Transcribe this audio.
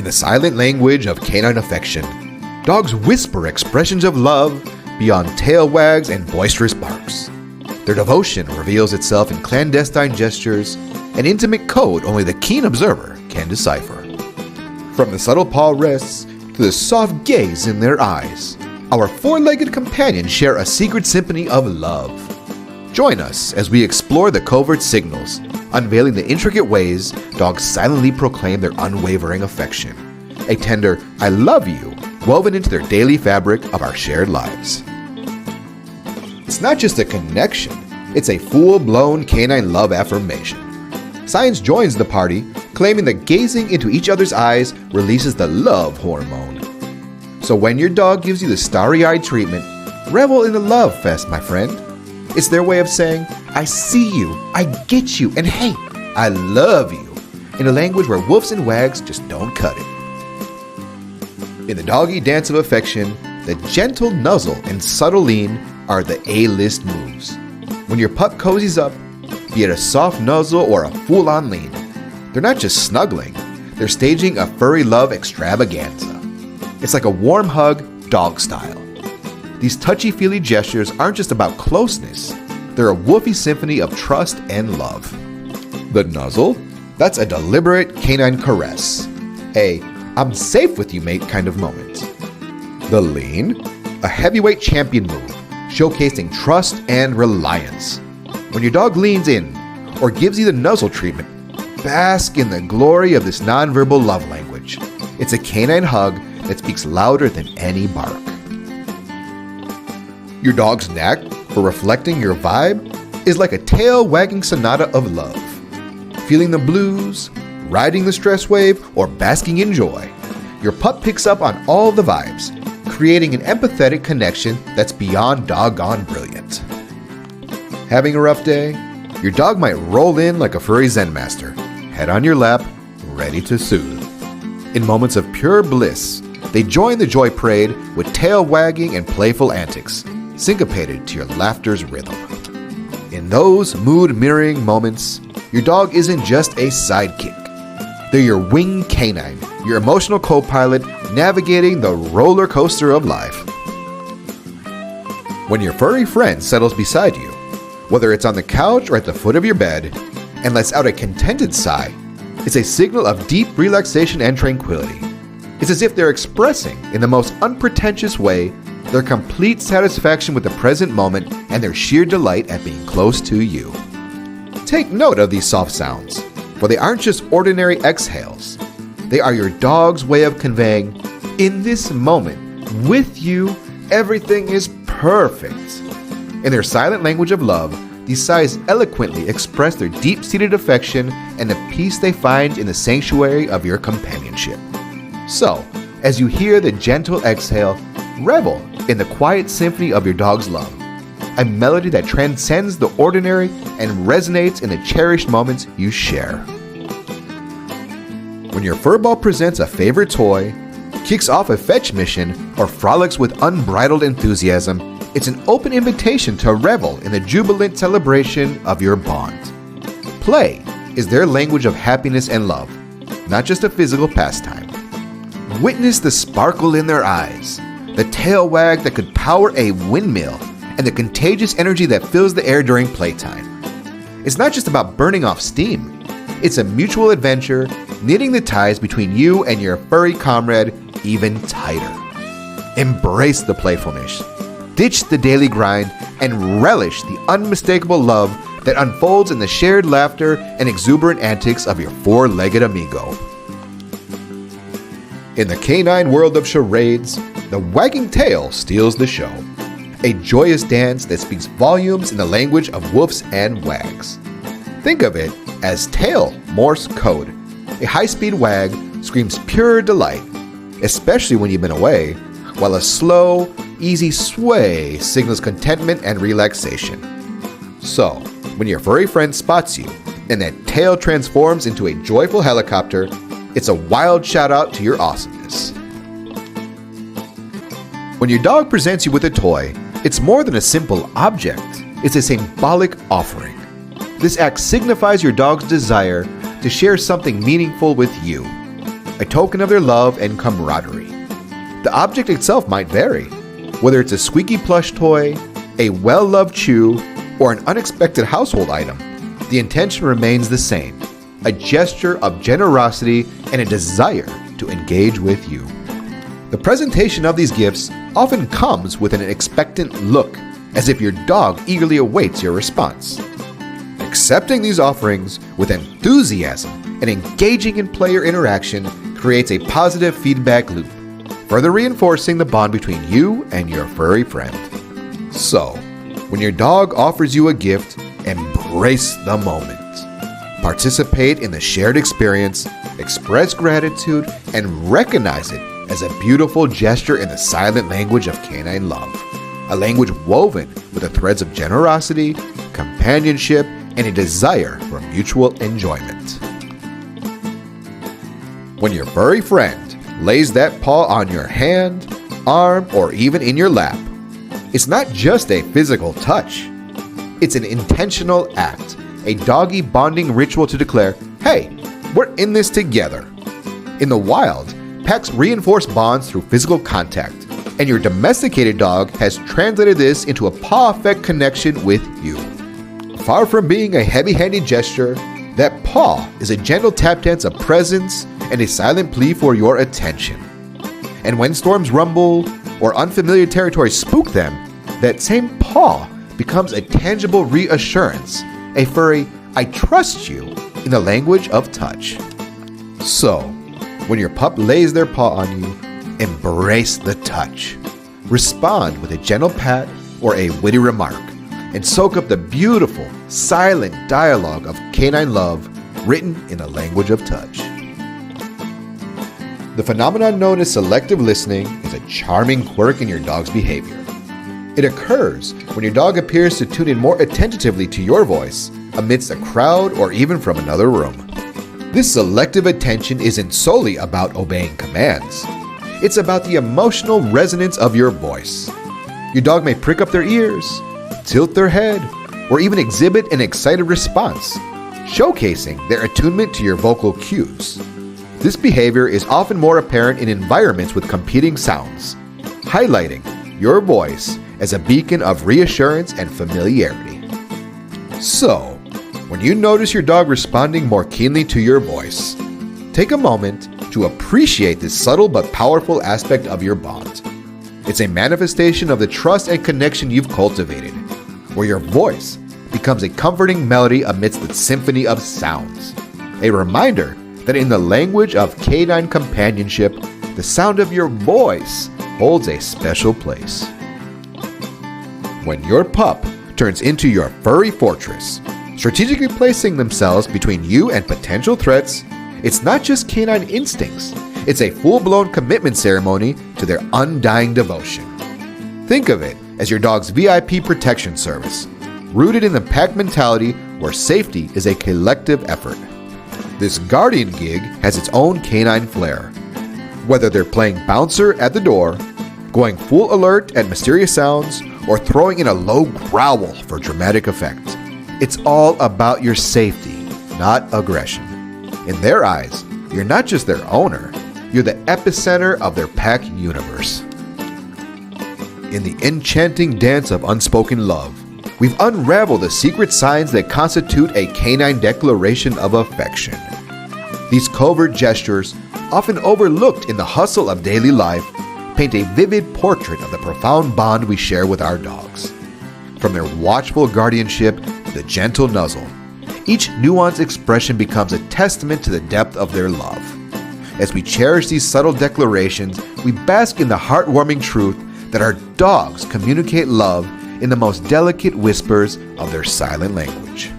the silent language of canine affection, dogs whisper expressions of love beyond tail wags and boisterous barks. Their devotion reveals itself in clandestine gestures, an intimate code only the keen observer can decipher. From the subtle paw rests to the soft gaze in their eyes, our four-legged companions share a secret symphony of love. Join us as we explore the covert signals, unveiling the intricate ways dogs silently proclaim their unwavering affection. A tender "I love you" woven into their daily fabric of our shared lives. It's not just a connection, it's a full-blown canine love affirmation. Science joins the party, claiming that gazing into each other's eyes releases the love hormone. So when your dog gives you the starry-eyed treatment, revel in the love fest, my friend. It's their way of saying, "I see you, I get you, and hey, I love you," in a language where woofs and wags just don't cut it. In the doggy dance of affection, the gentle nuzzle and subtle lean are the A-list moves. When your pup cozies up, be it a soft nuzzle or a full-on lean, they're not just snuggling, they're staging a furry love extravaganza. It's like a warm hug, dog style. These touchy-feely gestures aren't just about closeness, they're a woofy symphony of trust and love. The nuzzle? That's a deliberate canine caress. A "I'm safe with you, mate" kind of moment. The lean? A heavyweight champion move, showcasing trust and reliance. When your dog leans in or gives you the nuzzle treatment, bask in the glory of this nonverbal love language. It's a canine hug that speaks louder than any bark. Your dog's knack for reflecting your vibe is like a tail-wagging sonata of love. Feeling the blues, riding the stress wave, or basking in joy, your pup picks up on all the vibes, creating an empathetic connection that's beyond doggone brilliant. Having a rough day? Your dog might roll in like a furry Zen master, head on your lap, ready to soothe. In moments of pure bliss, they join the joy parade with tail wagging and playful antics, syncopated to your laughter's rhythm. In those mood-mirroring moments, your dog isn't just a sidekick. They're your winged canine, your emotional co-pilot navigating the roller coaster of life. When your furry friend settles beside you, whether it's on the couch or at the foot of your bed, and lets out a contented sigh, it's a signal of deep relaxation and tranquility. It's as if they're expressing, in the most unpretentious way, their complete satisfaction with the present moment and their sheer delight at being close to you. Take note of these soft sounds, for they aren't just ordinary exhales. They are your dog's way of conveying, in this moment, with you, everything is perfect. In their silent language of love, these sighs eloquently express their deep-seated affection and the peace they find in the sanctuary of your companionship. So, as you hear the gentle exhale, revel in the quiet symphony of your dog's love, a melody that transcends the ordinary and resonates in the cherished moments you share. When your furball presents a favorite toy, kicks off a fetch mission, or frolics with unbridled enthusiasm, it's an open invitation to revel in the jubilant celebration of your bond. Play is their language of happiness and love, not just a physical pastime. Witness the sparkle in their eyes, the tail wag that could power a windmill, and the contagious energy that fills the air during playtime. It's not just about burning off steam. It's a mutual adventure, knitting the ties between you and your furry comrade even tighter. Embrace the playfulness, ditch the daily grind, and relish the unmistakable love that unfolds in the shared laughter and exuberant antics of your four-legged amigo. In the canine world of charades, the wagging tail steals the show. A joyous dance that speaks volumes in the language of woofs and wags. Think of it as tail Morse code. A high-speed wag screams pure delight, especially when you've been away, while a slow, easy sway signals contentment and relaxation. So, when your furry friend spots you and that tail transforms into a joyful helicopter, it's a wild shout-out to your awesomeness. When your dog presents you with a toy, it's more than a simple object. It's a symbolic offering. This act signifies your dog's desire to share something meaningful with you. a token of their love and camaraderie. The object itself might vary, whether it's a squeaky plush toy, a well-loved chew, or an unexpected household item. The intention remains the same, a gesture of generosity and a desire to engage with you. The presentation of these gifts often comes with an expectant look, as if your dog eagerly awaits your response. Accepting these offerings with enthusiasm and engaging in player interaction creates a positive feedback loop, further reinforcing the bond between you and your furry friend. So, when your dog offers you a gift, embrace the moment. Participate in the shared experience, express gratitude, and recognize it as a beautiful gesture in the silent language of canine love. A language woven with the threads of generosity, companionship, and a desire for mutual enjoyment. When your furry friend lays that paw on your hand, arm, or even in your lap, it's not just a physical touch. It's an intentional act, a doggy bonding ritual to declare, hey, we're in this together. In the wild, packs reinforce bonds through physical contact, and your domesticated dog has translated this into a paw-affect connection with you. Far from being a heavy-handed gesture, that paw is a gentle tap dance of presence and a silent plea for your attention. And when storms rumble or unfamiliar territory spook them, that same paw becomes a tangible reassurance, a furry, I trust you, in the language of touch. So, when your pup lays their paw on you, embrace the touch. Respond with a gentle pat or a witty remark, and soak up the beautiful, silent dialogue of canine love written in the language of touch. The phenomenon known as selective listening is a charming quirk in your dog's behavior. It occurs when your dog appears to tune in more attentively to your voice amidst a crowd or even from another room. This selective attention isn't solely about obeying commands. It's about the emotional resonance of your voice. Your dog may prick up their ears, tilt their head, or even exhibit an excited response, showcasing their attunement to your vocal cues. This behavior is often more apparent in environments with competing sounds, highlighting your voice as a beacon of reassurance and familiarity. So, when you notice your dog responding more keenly to your voice, take a moment to appreciate this subtle but powerful aspect of your bond. It's a manifestation of the trust and connection you've cultivated, where your voice becomes a comforting melody amidst the symphony of sounds. A reminder that in the language of canine companionship, the sound of your voice holds a special place. When your pup turns into your furry fortress, strategically placing themselves between you and potential threats, it's not just canine instincts, it's a full-blown commitment ceremony to their undying devotion. Think of it as your dog's VIP protection service, rooted in the pack mentality where safety is a collective effort. This guardian gig has its own canine flair. Whether they're playing bouncer at the door, going full alert at mysterious sounds, or throwing in a low growl for dramatic effect, it's all about your safety, not aggression. In their eyes, you're not just their owner, you're the epicenter of their pack universe. In the enchanting dance of unspoken love, we've unraveled the secret signs that constitute a canine declaration of affection. These covert gestures, often overlooked in the hustle of daily life, paint a vivid portrait of the profound bond we share with our dogs. From their watchful guardianship to the gentle nuzzle, each nuanced expression becomes a testament to the depth of their love. As we cherish these subtle declarations, we bask in the heartwarming truth that our dogs communicate love in the most delicate whispers of their silent language.